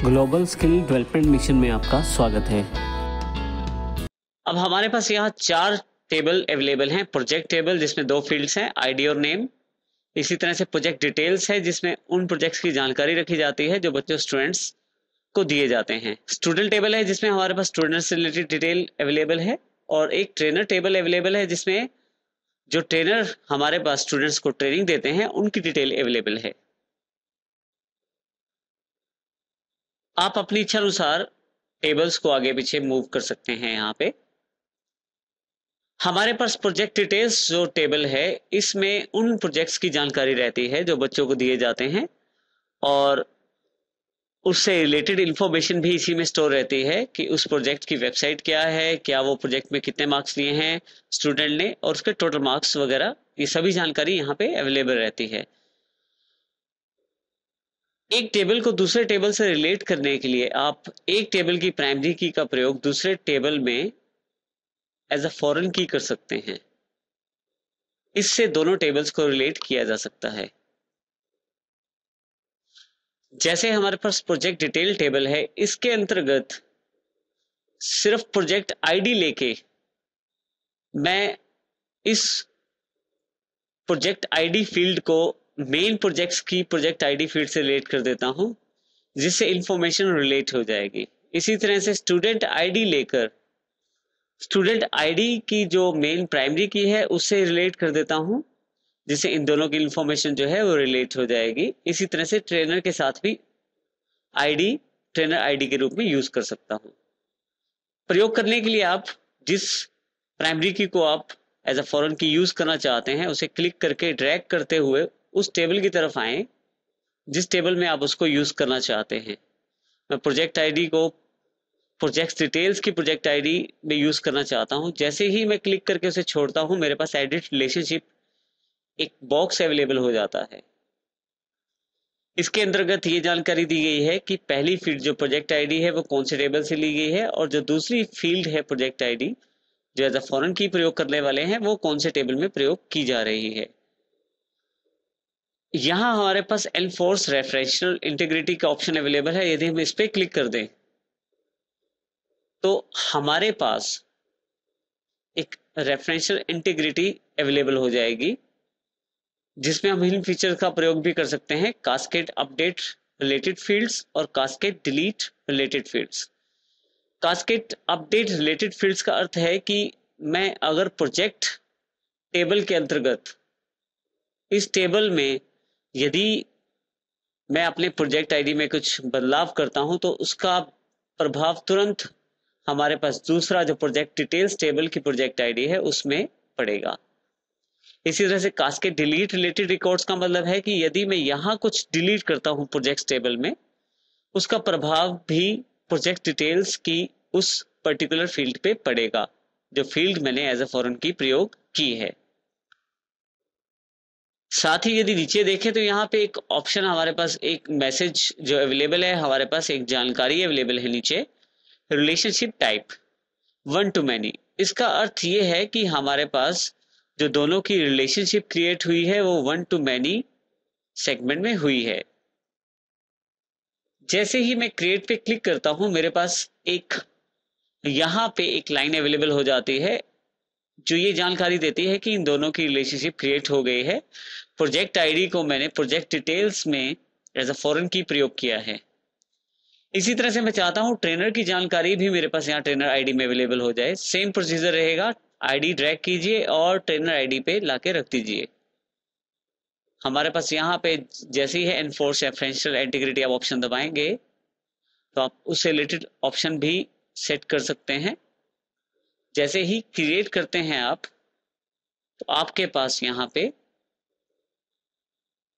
Global skill development mission में आपका स्वागत है। अब हमारे पास यहाँ 4 टेबल अवेलेबल हैं। प्रोजेक्ट टेबल जिसमें 2 फील्ड्स हैं, आईडी और नेम। इसी तरह से प्रोजेक्ट डिटेल्स है जिसमें उन प्रोजेक्ट्स की जानकारी रखी जाती है जो बच्चों स्टूडेंट्स को दिए जाते हैं। स्टूडेंट टेबल है जिसमें हमारे पास स्टूडेंट्स से रिलेटेड डिटेल अवेलेबल है, और एक ट्रेनर टेबल अवेलेबल है जिसमें जो ट्रेनर हमारे पास स्टूडेंट्स को ट्रेनिंग देते हैं उनकी डिटेल अवेलेबल है। आप अपनी इच्छा अनुसार टेबल्स को आगे पीछे मूव कर सकते हैं। यहाँ पे हमारे पास प्रोजेक्ट डिटेल्स जो टेबल है, इसमें उन प्रोजेक्ट्स की जानकारी रहती है जो बच्चों को दिए जाते हैं, और उससे रिलेटेड इंफॉर्मेशन भी इसी में स्टोर रहती है कि उस प्रोजेक्ट की वेबसाइट क्या है, क्या वो प्रोजेक्ट में कितने मार्क्स लिए हैं स्टूडेंट ने, और उसके टोटल मार्क्स वगैरह, ये सभी जानकारी यहाँ पे अवेलेबल रहती है। एक टेबल को दूसरे टेबल से रिलेट करने के लिए आप एक टेबल की प्राइमरी की का प्रयोग दूसरे टेबल में एज अ फॉरेन की कर सकते हैं। इससे दोनों टेबल्स को रिलेट किया जा सकता है। जैसे हमारे पास प्रोजेक्ट डिटेल टेबल है, इसके अंतर्गत सिर्फ प्रोजेक्ट आईडी लेके मैं इस प्रोजेक्ट आईडी फील्ड को मेन प्रोजेक्ट्स की प्रोजेक्ट आईडी फील्ड से रिलेट कर देता हूं, जिससे इंफॉर्मेशन रिलेट हो जाएगी। इसी तरह से स्टूडेंट आईडी लेकर स्टूडेंट आईडी की जो मेन प्राइमरी की है उससे रिलेट कर देता हूं, जिससे इन दोनों की इंफॉर्मेशन जो है वो रिलेट हो जाएगी। इसी तरह से ट्रेनर के साथ भी आईडी ट्रेनर आईडी के रूप में यूज कर सकता हूं। प्रयोग करने के लिए आप जिस प्राइमरी की को आप एज अ फॉरेन की यूज करना चाहते हैं, उसे क्लिक करके ड्रैग करते हुए उस टेबल की तरफ आए जिस टेबल में आप उसको यूज करना चाहते हैं। मैं प्रोजेक्ट आईडी को प्रोजेक्ट डिटेल्स की प्रोजेक्ट आईडी में यूज करना चाहता हूं। जैसे ही मैं क्लिक करके उसे छोड़ता हूं, मेरे पास एडिट रिलेशनशिप एक बॉक्स अवेलेबल हो जाता है। इसके अंतर्गत ये जानकारी दी गई है कि पहली फील्ड जो प्रोजेक्ट आईडी है वो कौन से टेबल से ली गई है, और जो दूसरी फील्ड है प्रोजेक्ट आईडी जो एज अ फॉरेन की प्रयोग करने वाले हैं वो कौन से टेबल में प्रयोग की जा रही है। यहां हमारे पास एनफोर्स रेफरेंशियल इंटीग्रिटी का ऑप्शन अवेलेबल है। यदि हम इस पे क्लिक कर दें तो हमारे पास एक रेफरेंशियल इंटीग्रिटी अवेलेबल हो जाएगी, जिसमें हम इन फीचर का प्रयोग भी कर सकते हैं, कास्केड अपडेट रिलेटेड फील्ड्स और cascade delete related fields. Cascade update related fields का अर्थ है कि मैं अगर प्रोजेक्ट टेबल के अंतर्गत इस टेबल में यदि मैं अपने प्रोजेक्ट आईडी में कुछ बदलाव करता हूं तो उसका प्रभाव तुरंत हमारे पास दूसरा जो प्रोजेक्ट डिटेल्स टेबल की प्रोजेक्ट आईडी है उसमें पड़ेगा। इसी तरह से कास्केड डिलीट रिलेटेड रिकॉर्ड्स का मतलब है कि यदि मैं यहां कुछ डिलीट करता हूं प्रोजेक्ट टेबल में, उसका प्रभाव भी प्रोजेक्ट डिटेल्स की उस पर्टिकुलर फील्ड पे पड़ेगा जो फील्ड मैंने एज अ फॉरेन की प्रयोग की है। साथ ही यदि नीचे देखें तो यहाँ पे एक ऑप्शन हमारे पास एक मैसेज जो अवेलेबल है, हमारे पास एक जानकारी अवेलेबल है नीचे, रिलेशनशिप टाइप 1 to many। इसका अर्थ ये है कि हमारे पास जो दोनों की रिलेशनशिप क्रिएट हुई है वो 1 to many सेगमेंट में हुई है। जैसे ही मैं क्रिएट पे क्लिक करता हूं, मेरे पास एक यहां पे एक लाइन अवेलेबल हो जाती है जो ये जानकारी देती है कि इन दोनों की रिलेशनशिप क्रिएट हो गई है। प्रोजेक्ट आईडी को मैंने प्रोजेक्ट डिटेल्स में एज अ फॉरेन की प्रयोग किया है। इसी तरह से मैं चाहता हूं ट्रेनर की जानकारी भी मेरे पास यहाँ ट्रेनर आईडी में अवेलेबल हो जाए। सेम प्रोसीजर रहेगा, आईडी ड्रैग कीजिए और ट्रेनर आईडी पे लाके रख दीजिए। हमारे पास यहाँ पे जैसे ही है एनफोर्स रेफरेंशियल इंटीग्रिटी आप ऑप्शन दबाएंगे तो आप उससे रिलेटेड ऑप्शन भी सेट कर सकते हैं। जैसे ही क्रिएट करते हैं आप, तो आपके पास यहाँ पे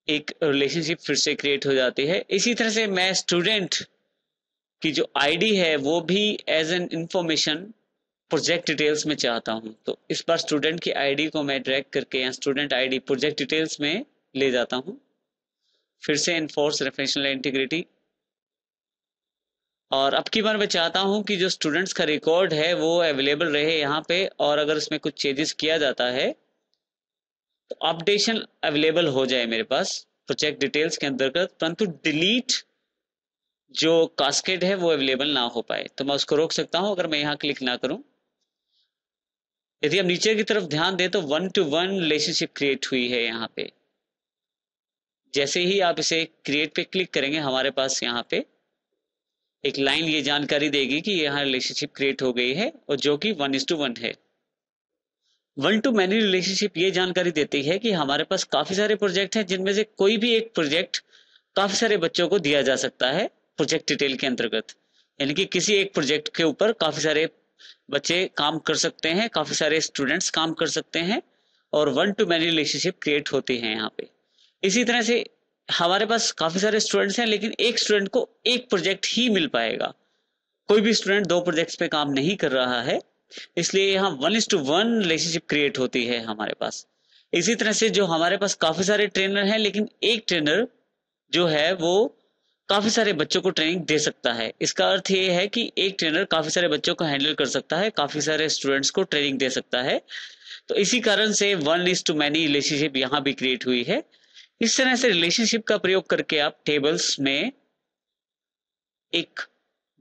एक रिलेशनशिप फिर से क्रिएट हो जाती है। इसी तरह से मैं स्टूडेंट की जो आईडी है वो भी as an information project details में चाहता हूं, तो इस बार स्टूडेंट की आईडी को मैं ड्रैग करके यहाँ स्टूडेंट आईडी प्रोजेक्ट डिटेल्स में ले जाता हूं। फिर से एनफोर्स रेफरेंशियल इंटीग्रिटी, और अब की बार मैं चाहता हूं कि जो स्टूडेंट्स का रिकॉर्ड है वो अवेलेबल रहे यहाँ पे, और अगर इसमें कुछ चेंजेस किया जाता है तो अपडेशन अवेलेबल हो जाए मेरे पास प्रोजेक्ट डिटेल्स के अंतर्गत, परंतु डिलीट जो कास्केड है वो अवेलेबल ना हो पाए, तो मैं उसको रोक सकता हूं अगर मैं यहाँ क्लिक ना करूं। यदि हम नीचे की तरफ ध्यान दें तो 1-to-1 रिलेशनशिप क्रिएट हुई है यहाँ पे। जैसे ही आप इसे क्रिएट पे क्लिक करेंगे, हमारे पास यहाँ पे एक लाइन ये जानकारी देगी कि यहाँ रिलेशनशिप क्रिएट हो गई है, और जो कि 1:1 है। 1-to-many रिलेशनशिप ये जानकारी देती है कि हमारे पास काफी सारे प्रोजेक्ट हैं, जिनमें से कोई भी एक प्रोजेक्ट काफी सारे बच्चों को दिया जा सकता है प्रोजेक्ट डिटेल के अंतर्गत। यानी कि किसी एक प्रोजेक्ट के ऊपर काफी सारे बच्चे काम कर सकते हैं, काफी सारे स्टूडेंट्स काम कर सकते हैं, और 1-to-many रिलेशनशिप क्रिएट होती है यहाँ पे। इसी तरह से हमारे पास काफी सारे स्टूडेंट्स हैं, लेकिन एक स्टूडेंट को एक प्रोजेक्ट ही मिल पाएगा। कोई भी स्टूडेंट 2 प्रोजेक्ट्स पे काम नहीं कर रहा है, इसलिए यहाँ 1:1 रिलेशनशिप क्रिएट होती है हमारे पास। इसी तरह से जो हमारे पास काफी सारे ट्रेनर हैं, लेकिन एक ट्रेनर जो है वो काफी सारे बच्चों को ट्रेनिंग दे सकता है। इसका अर्थ ये है कि एक ट्रेनर काफी सारे बच्चों को हैंडल कर सकता है, काफी सारे स्टूडेंट्स को ट्रेनिंग दे सकता है। तो इसी कारण से 1:many रिलेशनशिप यहाँ भी क्रिएट हुई है। इस तरह से रिलेशनशिप का प्रयोग करके आप टेबल्स में एक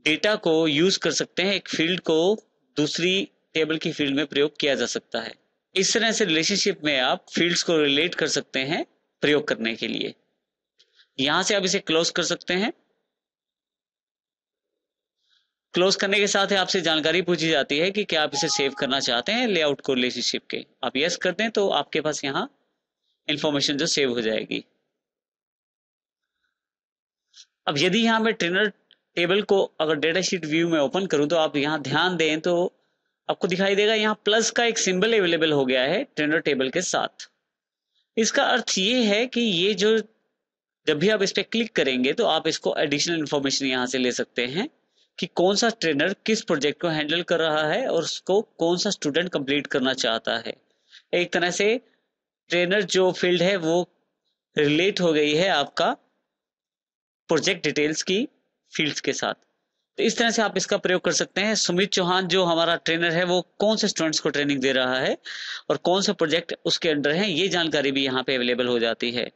डेटा को यूज कर सकते हैं, एक फील्ड को दूसरी टेबल की फील्ड में प्रयोग किया जा सकता है। इस तरह से रिलेशनशिप में आप फील्ड्स को रिलेट कर सकते हैं प्रयोग करने के लिए। यहां से आप इसे क्लोज कर सकते हैं। क्लोज करने के साथ ही आपसे जानकारी पूछी जाती है कि क्या आप इसे सेव करना चाहते हैं लेआउट को रिलेशनशिप के। आप यस कर दें तो आपके पास यहाँ इंफॉर्मेशन जो सेव हो जाएगी। अब यदि यहाँ मैं ट्रेनर टेबल को अगर डेटा शीट व्यू में ओपन करूं तो आप यहाँ ध्यान दें तो आपको दिखाई देगा यहाँ प्लस का एक सिंबल अवेलेबल हो गया है ट्रेनर टेबल के साथ। इसका अर्थ ये है कि ये जो जब भी आप इस पर क्लिक करेंगे तो आप इसको एडिशनल इंफॉर्मेशन यहाँ से ले सकते हैं कि कौन सा ट्रेनर किस प्रोजेक्ट को हैंडल कर रहा है और उसको कौन सा स्टूडेंट कंप्लीट करना चाहता है। एक तरह से ट्रेनर जो फील्ड है वो रिलेट हो गई है आपका प्रोजेक्ट डिटेल्स की फील्ड्स के साथ। तो इस तरह से आप इसका प्रयोग कर सकते हैं। सुमित चौहान जो हमारा ट्रेनर है वो कौन से स्टूडेंट्स को ट्रेनिंग दे रहा है और कौन सा प्रोजेक्ट उसके अंडर है, ये जानकारी भी यहाँ पे अवेलेबल हो जाती है।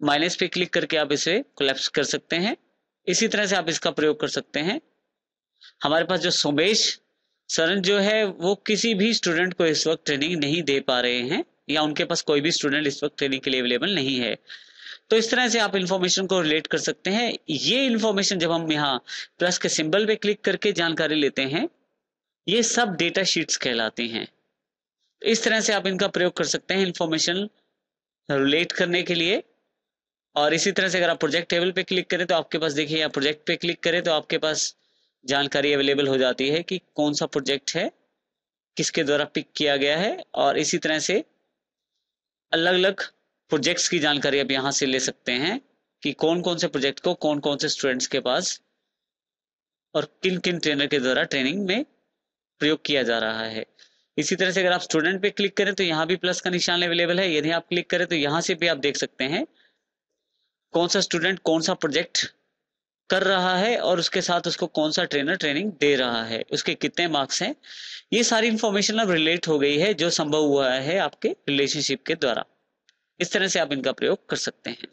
माइनस पे क्लिक करके आप इसे कोलैप्स कर सकते हैं। इसी तरह से आप इसका प्रयोग कर सकते हैं। हमारे पास जो सोमेश सरन जो है वो किसी भी स्टूडेंट को इस वक्त ट्रेनिंग नहीं दे पा रहे हैं, या उनके पास कोई भी स्टूडेंट इस वक्त ट्रेनिंग के लिए अवेलेबल नहीं है। तो इस तरह से आप इंफॉर्मेशन को रिलेट कर सकते हैं। ये इंफॉर्मेशन जब हम यहाँ प्लस के सिंबल पे क्लिक करके जानकारी लेते हैं, ये सब डेटा शीट्स कहलाती हैं। इस तरह से आप इनका प्रयोग कर सकते हैं इंफॉर्मेशन रिलेट करने के लिए। और इसी तरह से अगर आप प्रोजेक्ट टेबल पे क्लिक करें तो आपके पास देखिए, यहाँ प्रोजेक्ट पे क्लिक करें तो आपके पास जानकारी अवेलेबल हो जाती है कि कौन सा प्रोजेक्ट है, किसके द्वारा पिक किया गया है। और इसी तरह से अलग अलग प्रोजेक्ट्स की जानकारी आप यहाँ से ले सकते हैं कि कौन कौन से प्रोजेक्ट को कौन कौन से स्टूडेंट्स के पास और किन किन ट्रेनर के द्वारा ट्रेनिंग में प्रयोग किया जा रहा है। इसी तरह से अगर आप स्टूडेंट पे क्लिक करें तो यहाँ भी प्लस का निशान अवेलेबल है। यदि आप क्लिक करें तो यहाँ से भी आप देख सकते हैं कौन सा स्टूडेंट कौन सा प्रोजेक्ट कर रहा है और उसके साथ उसको कौन सा ट्रेनर ट्रेनिंग दे रहा है, उसके कितने मार्क्स हैं। ये सारी इंफॉर्मेशन अब रिलेट हो गई है जो संभव हुआ है आपके रिलेशनशिप के द्वारा। इस तरह से आप इनका प्रयोग कर सकते हैं।